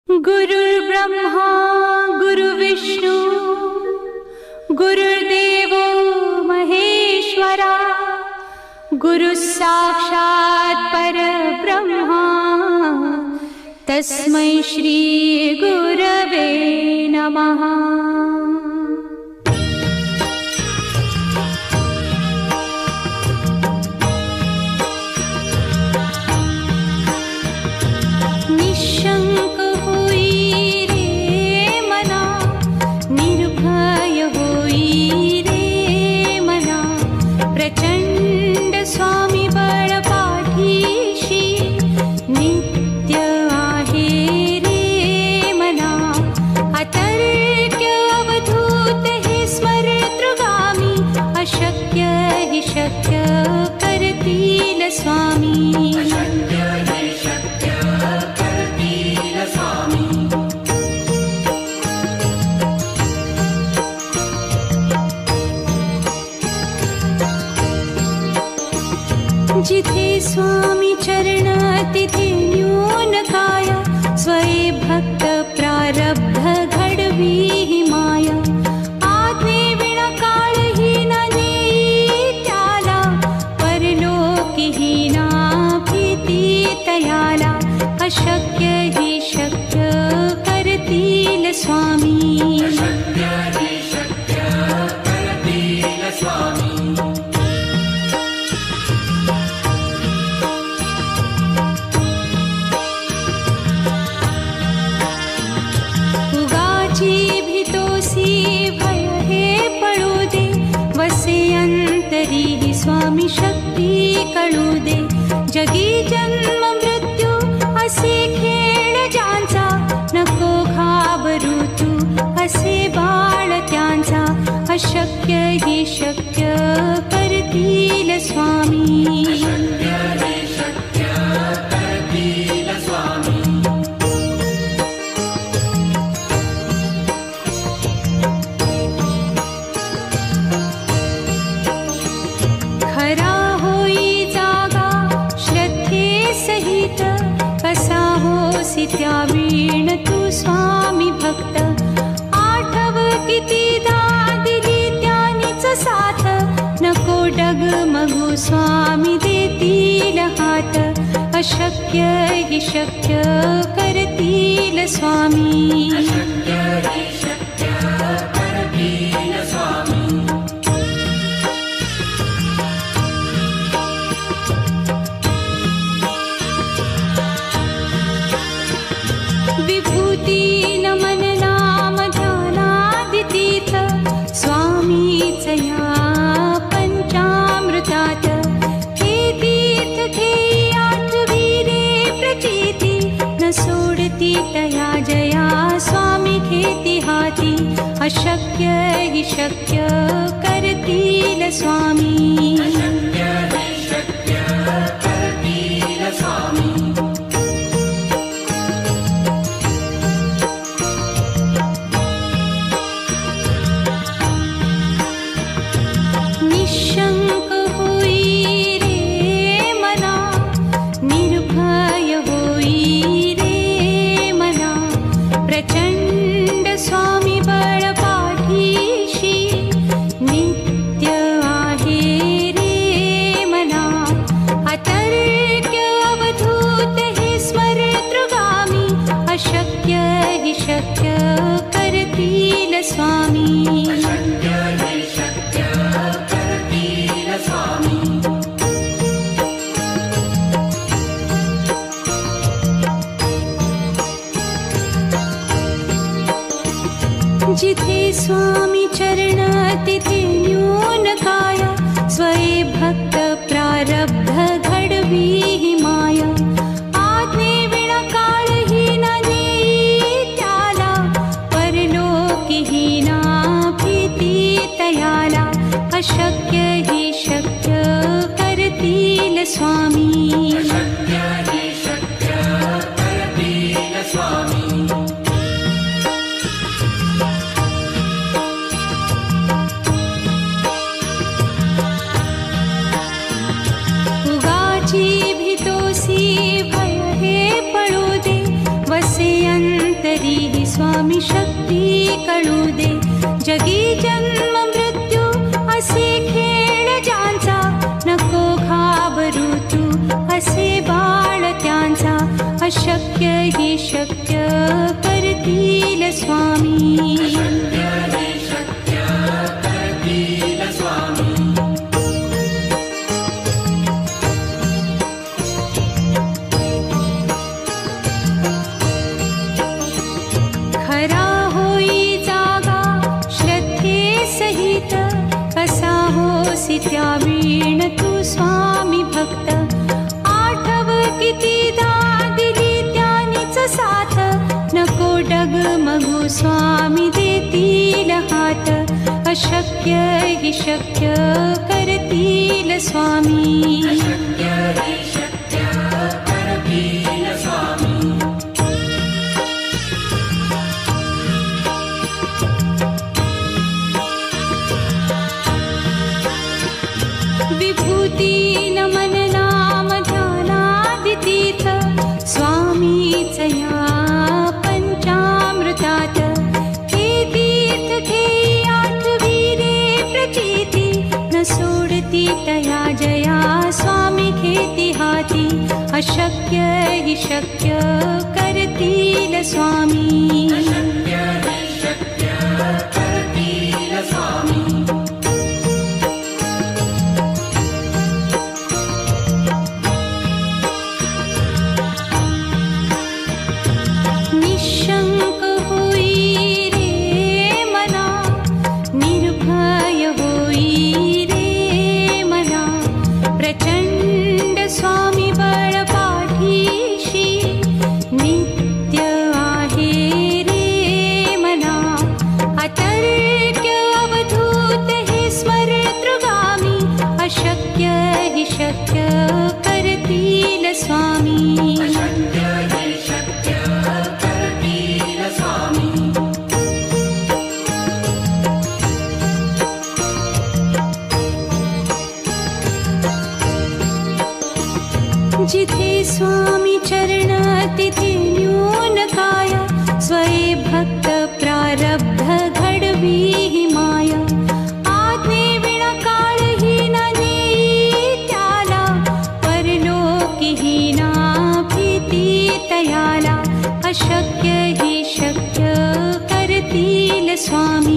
गुरुर्ब्रह्मा गुरुर्विष्णू गुरुर्देवो महेश्वरा गुरुः साक्षात् परब्रह्मा तस्मै श्री गुरवे नमः। निशंक होई रे मना, निर्भय होई रे मना, प्रचंड स्वामी बळ पाठीशी नित्य आहे रे मना। अतर्क्य अवधूत हे स्मरतृगामी, अशक्य हि शक्य करतील स्वामी। जिथे स्वामी चरण तिथे न्यून काया, स्वये भक्त प्रारब्ध घडवी ही माया। आज्ञे विना काळहीन नेई त्याला, परलोकीहीना भीती तयाला। अशक्य हि शक्य करतील स्वामी। अंतरी ही स्वामी शक्ती कळू दे। जगी जन्म मृत्यू असे खेळ ज्यांचा, नको घाबरू तू असे बाळ त्यांचा। अशक्य ही शक्य करतील स्वामी। खरा होई जागा श्रद्धे सहित, कसा होसी त्या वीण तू स्वामी भक्त। आठव कितीदा दिली त्यानीच साथ, नको डगमगू स्वामी देतील हात। अशक्य हि शक्य करतील स्वामी। विभूती नमन नाम ध्यानादितीत, स्वामीच या पंचामृतात। हे तीर्थ घेई आठवी रे प्रचिती, न सोडती तया जया स्वामी घेती हाती। अशक्य हि शक्य करतील स्वामी। निशंक होई रे मना, निर्भय होई रे मना, प्रचंड स्वामी बळ पाठीशी नित्य आहे रे मना। अतर्क्य अवधूत हे स्मरतृगामी, अशक्य हि शक्य करतील स्वामी। जिथे स्वामी चरण तिथे न्यून काया, स्वये भक्त प्रारब्ध घडवी ही माया। आज्ञे विना काळहीन नेई त्याला, परलोकीहीना भीती तयाला। अशक्य हि शक्य करतील स्वामी। उगाची भीतोसी भय हे पळू दे, वसे अंत तरीही स्वामी शक्ती कळू दे. जगी जन्म मृत्यू असे खेळ ज्यांचा, नको घाबरू तू असे बाळ त्यांचा. अशक्य ही शक्य करतील स्वामी. खरा होई जागा श्रद्धे सहित, कसा होसी त्या वीण तू स्वामी भक्त. आठव कितीदा दिली त्यानीच साथ, नको डगमगू स्वामी देतील हात. अशक्य ही शक्य करतील स्वामी. विभूती नमन नाम ध्यानादितीर्थ, स्वामीच या पंचामृतात. हे तीर्थ घेई आठवी रे प्रचिती, न सोडती तया जया स्वामी घेती हाती. अशक्य ही शक्य करतील स्वामी. निशंक होई रे मना, निर्भय होई रे मना. प्रचंड स्वामी बळ पाठीशी, नित्य आहे रे मना. अतर्क्य अवधूत हे स्मरतृगामी, अशक्य हि शक्य करतील स्वामी. जिथे स्वामी चरण तिथे न्यून काय, स्वये भक्त प्रारब्ध घडवी ही माया. आज्ञे विना काळही न नेई त्याला, परलोकी ही ना भीती तयाला. अशक्य ही शक्य करतील स्वामी.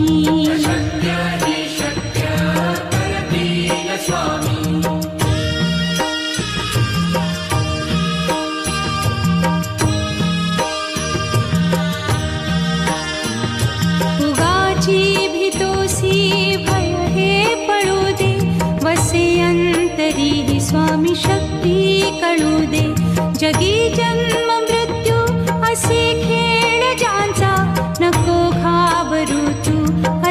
उगाची भीतोसी भय हे पळू दे, वसे अंतरी ही स्वामी शक्ती कळू दे. जगी जन्म मृत्यू असे खेळ ज्यांचा, नको घाबरू तू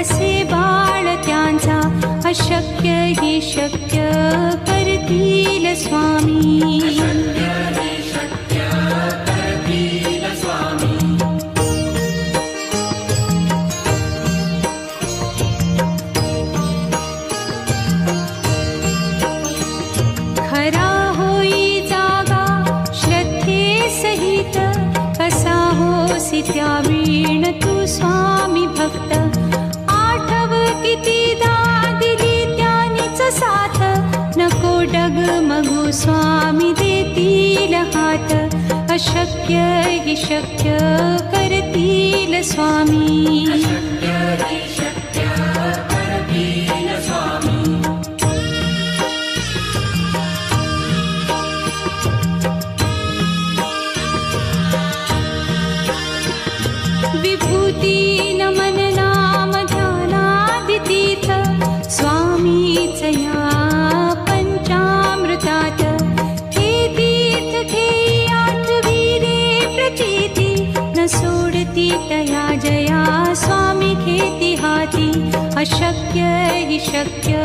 असे बाळ त्यांचा. अशक्य ही शक्य करतील स्वामी. खरा होई जागा श्रद्धे सहित, कसा होसी त्या वीण तू स्वामी भक्त. आठव कितीदा दिली त्यानीच साथ, नको डगमगू स्वामी देतील हात. अशक्य हि शक्य करतील स्वामी. विभूती नमन नाम ध्यानादितीर्थ, स्वामीच या पंचामृतात. हे तीर्थ घेई आठवी रे प्रचिती, न सोडती तया जया स्वामी घेती हाती. अशक्य हि शक्य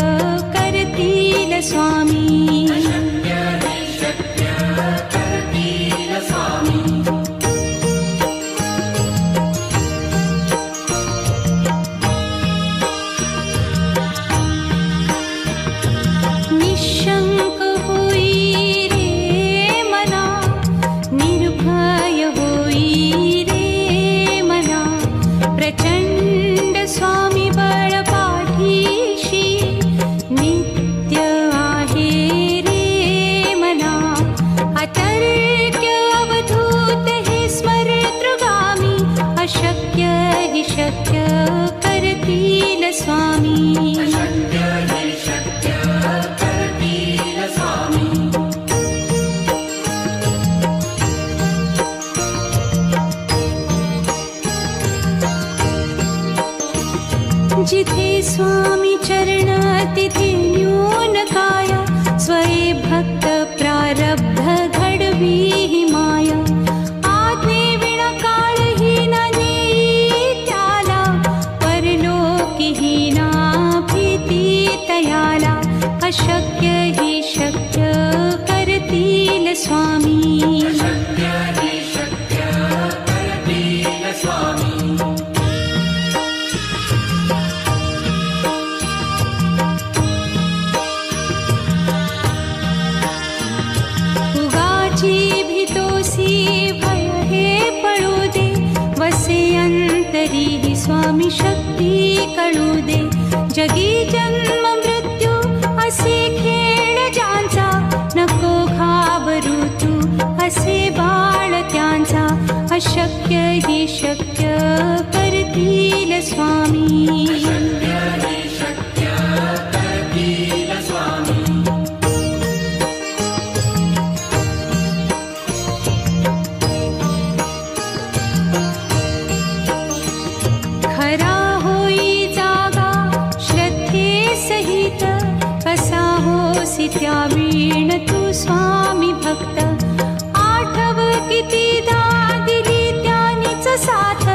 करतील स्वामी. निशंक होई रे मना, निर्भय होई रे शक्य करतील स्वामी. जिथे स्वामी चरण तिथे न्यून काया. स्वये भक्त प्रारब्ध घडवी ही माया. आज्ञे विना काळही न नेई त्याला. परलोकी ही ना भीती तयाला. अशक्य ही शक्य करतील स्वामी. स्वामी शक्ती कळू दे. जगी जन्म मृत्यू असे खेळ ज्यांचा. नको घाबरू तू असे बाळ त्यांचा. अशक्य ही शक्य करतील स्वामी. त्यावीण तू स्वामी भक्त. आठव कितीदा दिली त्यानीच साथ.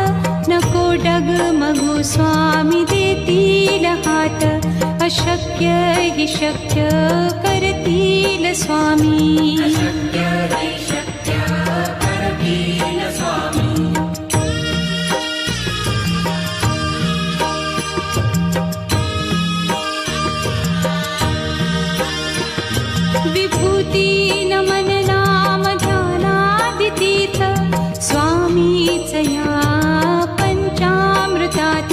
नको डगमगू स्वामी देतील हात. अशक्य ही शक्य करतील स्वामी. विभूती नमन नाम ध्यानादितीर्थ. स्वामीच या पंचामृतात.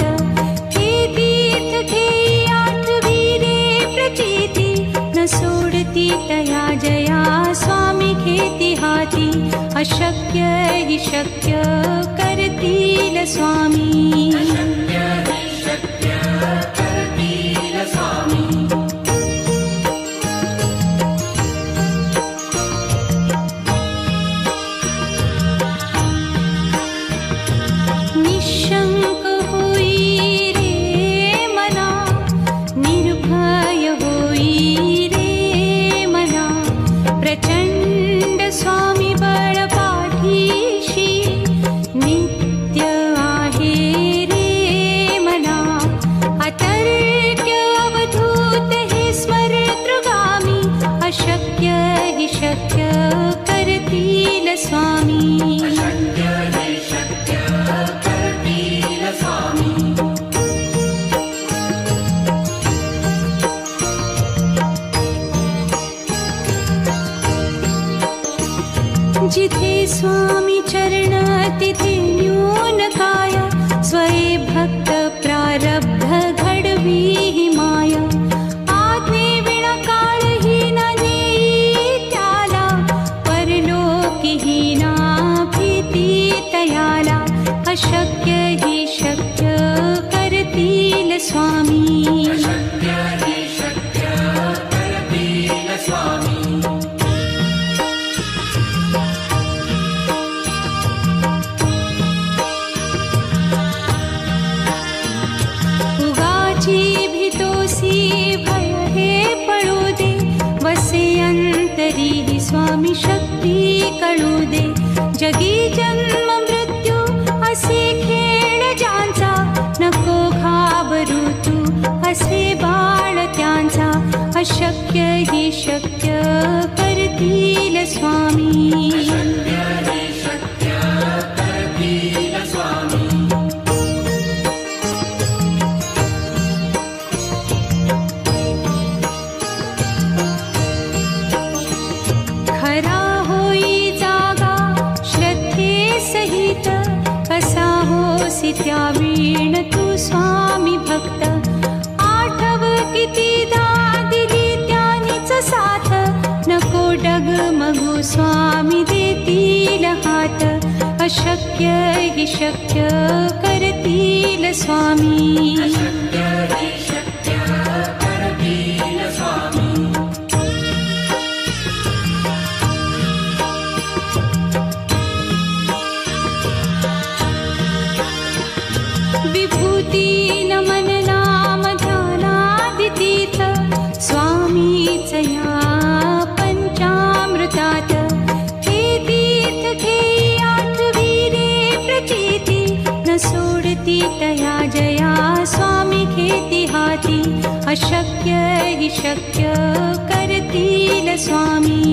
हे तीर्थ घेई आठवी रे प्रचिती. न सोडती तया जया स्वामी घेती हाती. अशक्य ही शक्य करतील स्वामी. निशंक होई रे मना. निर्भय होई रे मना. प्रचंड स्वामी बळ पाठीशी. नित्य आहे रे मना. अतर्क्य अवधूत हे स्मरतृगामी. अशक्य हि शक्य करतील स्वामी. जिथे स्वामी चरण तिथे न्यून काया. स्वये भक्त प्रारब्ध घडवी ही माया. आज्ञे विना काळही न नेई त्याला. परलोकी ही ना भीती तयाला. अशक्य ही शक्य करतील स्वामी. भय हे पळू दे. वसे अंतरी ही स्वामी शक्ती कळू दे. जगी जन्म मृत्यू असे खेळ ज्यांचा. नको घाबरू तू असे बाळ त्यांचा. अशक्य ही शक्य करतील स्वामी. त्यावीण तू स्वामी भक्त. आठव कितीदा दिली त्यानीच साथ. नको डगमगू स्वामी देतील हात. अशक्य हि शक्य करतील करतील स्वामी. विभूती नमन नाम ध्यानादितीर्थ स्वामीच या पंचामृतात. हे तीर्थ घेई आठविरे प्रचिती न सोडती तया जया स्वामी घेती हाती. अशक्य हि शक्य करतील स्वामी.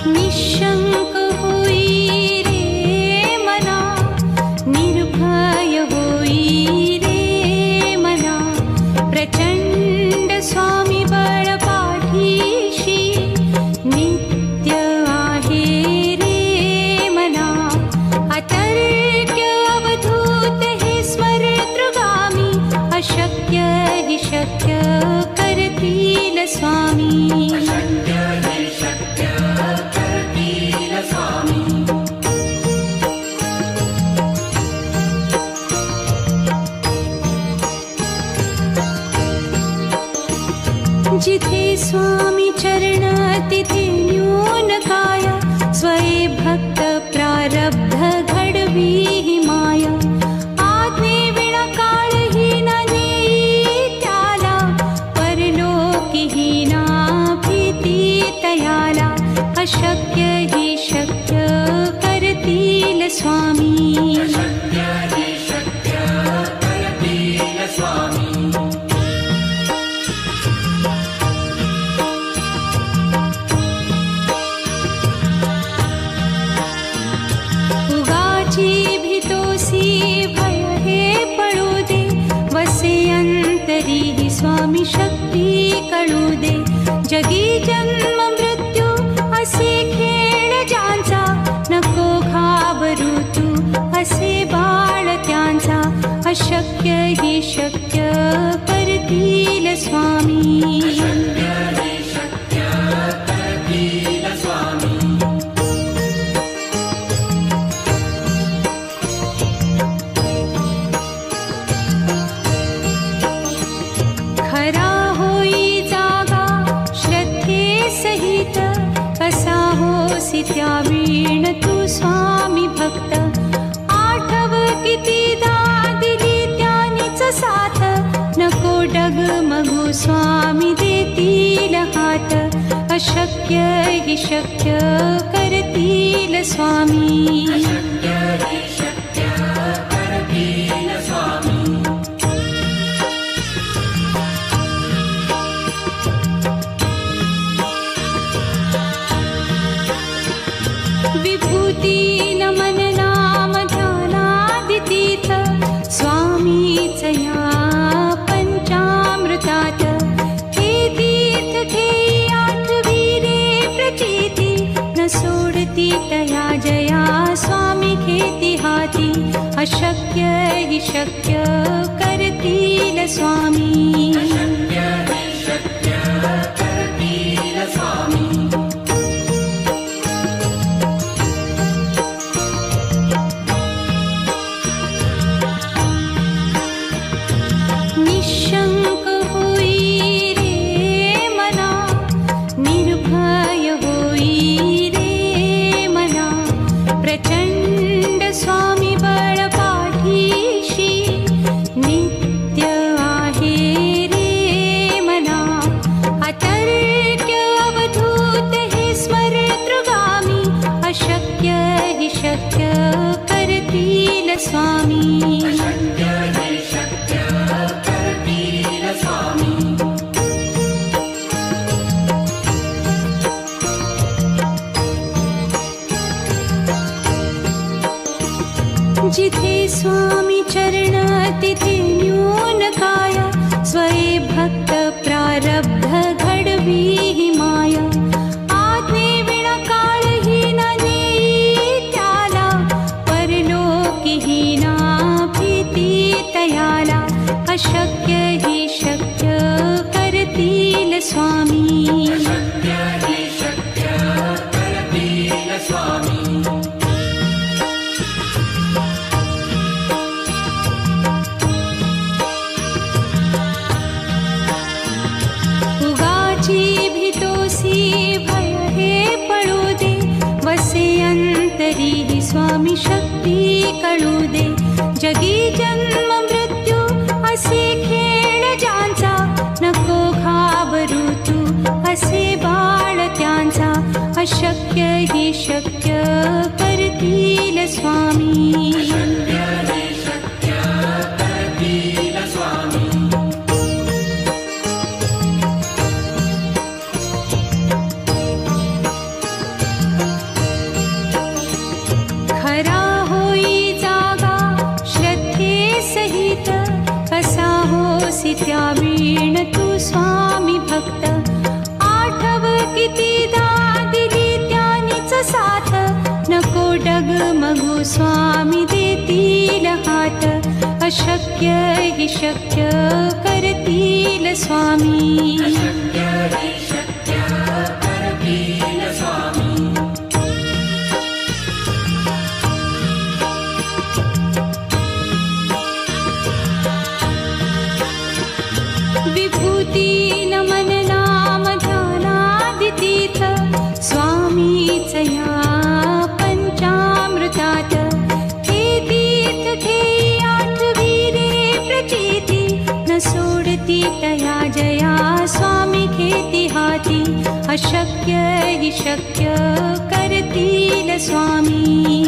निशंक होई रे मना निर्भय होई रे मना. प्रचंड स्वामी बळ पाठीशी नित्य आहे रे मना. अतर्क्य अवधूत हे स्मरतृगामी. अशक्य हि शक्य करतील स्वामी. जिथे स्वामी चरण तिथे न्यून काया. स्वये भक्त प्रारब्ध घडवी ही माया. आज्ञे विना काळहीन नेई त्याला. परलोकीहीना भीती तयाला. अशक्य हि शक्य करतील स्वामी. भीतोसी भय हे पळू दे. वसे अंतरी ही स्वामी शक्ती कळू दे. जगी जन्म मृत्यू असे खेळ ज्यांचा. नको घाबरू तू असे बाळ त्यांचा. अशक्य हि शक्य करतील स्वामी. खरा होई जागा श्रद्धे सहित. कसा होसी त्या वीण तू स्वामी भक्त. आठव कितीदा दिली त्यानीच साथ. नको डगमगू स्वामी देतील हात. अशक्य हि शक्य करतील स्वामी. विभूती नमन नाम ध्यानादितीर्थ स्वामीच या पंचामृतात. हे तीर्थ घेई आठविरे प्रचिती न सोडती तया जया स्वामी घेती हाती. अशक्य हि शक्य करतील स्वामी. निशंक होई रे मना निर्भय होई रे मना. प्रचंड स्वामी बळ पाठीशी नित्य आहे रे मना. अतर्क्य अवधूत हे स्मरतृगामी. अशक्य हि शक्य करतील स्वामी. जिथे स्वामी चरण तिथे न्यून काया. स्वये भक्त प्रारब्ध घडवी ही माया. आज्ञे विना काळहीन नेई त्याला. परलोकीहीना भीती तयाला. अशक्य स्वामी शक्ती कळू दे. जगी जन्म मृत्यू असे खेळ ज्यांचा, नको घाबरू तू असे बाळ त्यांचा. अशक्य ही शक्य करतील स्वामी. खरा होई जागा श्रद्धे सहित, कसा होसी त्या वीण तू स्वामी भक्त. आठव कितीदा दिली त्यानीच साथ, नको डगमगू स्वामी देतील हात. अशक्य ही शक्य करतील स्वामी. विभूती नमन नाम ध्यानादितीर्थ, स्वामीच या पंचामृतात. हे तीर्थ घेई आठवी रे प्रचिती, न सोडती तया जया स्वामी घेती हाती. अशक्य ही शक्य करतील स्वामी.